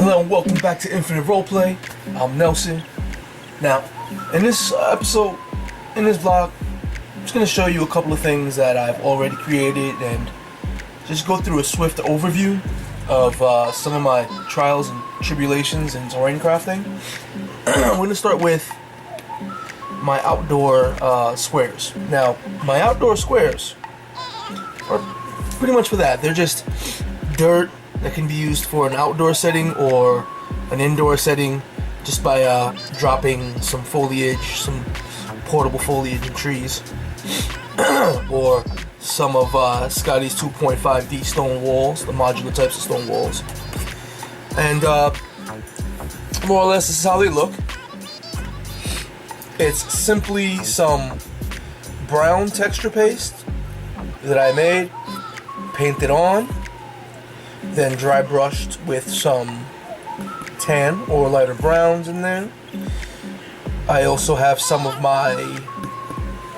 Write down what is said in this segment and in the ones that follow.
Hello and welcome back to Infinite Roleplay. I'm Nelson. Now, in this episode, in this vlog, I'm just going to show you a couple of things that I've already created and just go through a swift overview of some of my trials and tribulations in terrain crafting. I'm going to start with my outdoor squares. Now, my outdoor squares are pretty much for that. They're just dirt that can be used for an outdoor setting or an indoor setting just by dropping some foliage, some portable foliage and trees, or some of Scotty's 2.5D stone walls, the modular types of stone walls. And more or less this is how they look. It's simply some brown texture paste that I made, painted on, then dry brushed with some tan or lighter browns in there. I also have some of my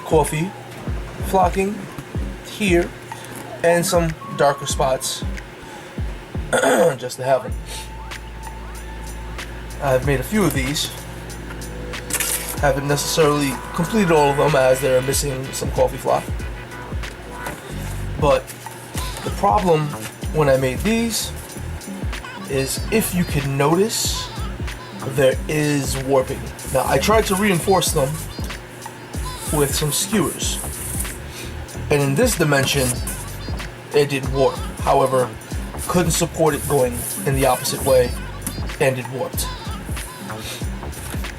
coffee flocking here and some darker spots just to have them. I've made a few of these. Haven't necessarily completed all of them as they're missing some coffee flock. But the problem when I made these is, if you can notice, there is warping. Now I tried to reinforce them with some skewers, and in this dimension it did warp. However, couldn't support it going in the opposite way and it warped.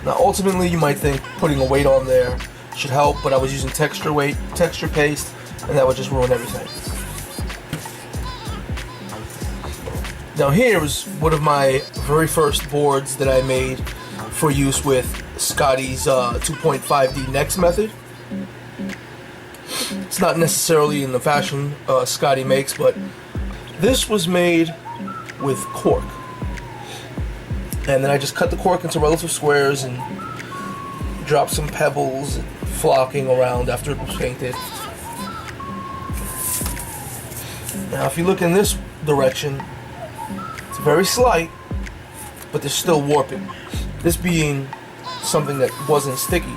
Now ultimately you might think putting a weight on there should help, but I was using texture paste, and that would just ruin everything. Now here is one of my very first boards that I made for use with Scotty's 2.5D Next method. It's not necessarily in the fashion Scotty makes, but this was made with cork. And then I just cut the cork into relative squares and dropped some pebbles flocking around after it was painted. Now if you look in this direction, it's very slight, but there's still warping. This being something that wasn't sticky,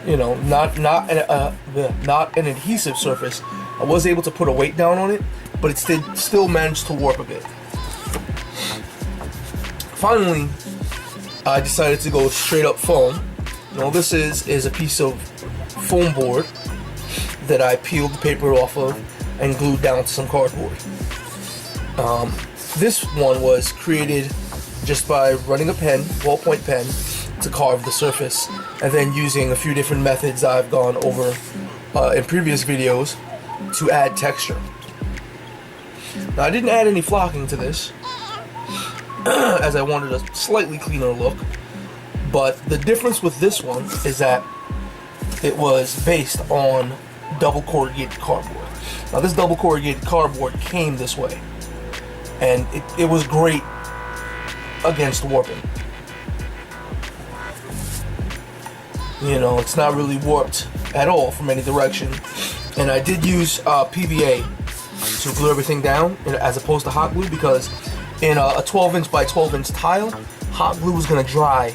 you know, not an adhesive surface. I was able to put a weight down on it, but it still managed to warp a bit. Finally, I decided to go straight up foam. Now this is a piece of foam board that I peeled the paper off of and glued down to some cardboard. This one was created just by running a pen, ballpoint pen, to carve the surface, and then using a few different methods I've gone over in previous videos to add texture. Now I didn't add any flocking to this, as I wanted a slightly cleaner look, but the difference with this one is that it was based on double corrugated cardboard. Now this double corrugated cardboard came this way, and it was great against warping. You know, it's not really warped at all from any direction. And I did use PVA to glue everything down as opposed to hot glue, because in a 12-inch by 12-inch tile, hot glue was going to dry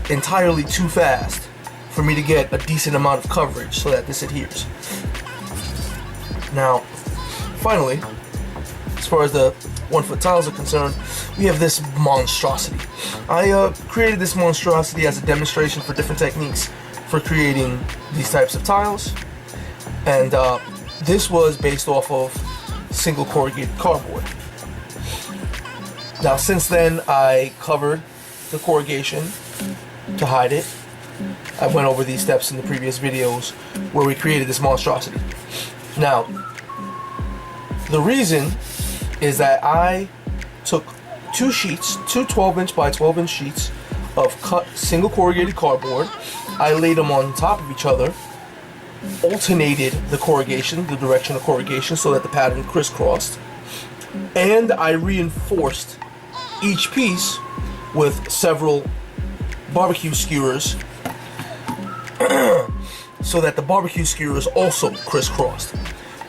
entirely too fast for me to get a decent amount of coverage so that this adheres. Now, finally, as far as the 1-foot tiles are concerned, we have this monstrosity. I created this monstrosity as a demonstration for different techniques for creating these types of tiles, and this was based off of single corrugated cardboard. Now since then I covered the corrugation to hide it. I went over these steps in the previous videos where we created this monstrosity. Now the reason is that I took two 12-inch by 12-inch sheets of cut single corrugated cardboard. I laid them on top of each other, alternated the corrugation, the direction of corrugation, so that the pattern crisscrossed, and I reinforced each piece with several barbecue skewers so that the barbecue skewers also crisscrossed.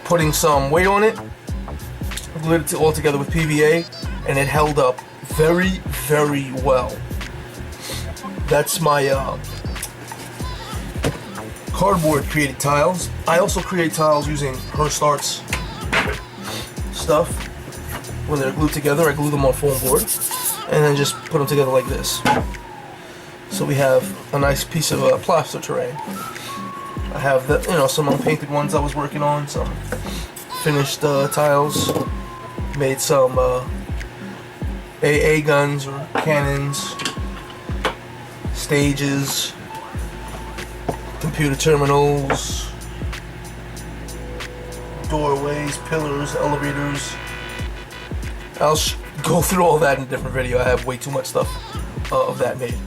Putting some weight on it, glued it all together with PVA, and it held up very, very well. That's my cardboard created tiles. I also create tiles using Her Starts stuff. When they're glued together, I glue them on foam board and then just put them together like this. So we have a nice piece of plaster terrain. I have the, some unpainted ones I was working on, some finished tiles. Made some AA guns or cannons, stages, computer terminals, doorways, pillars, elevators. I'll go through all that in a different video. I have way too much stuff of that made.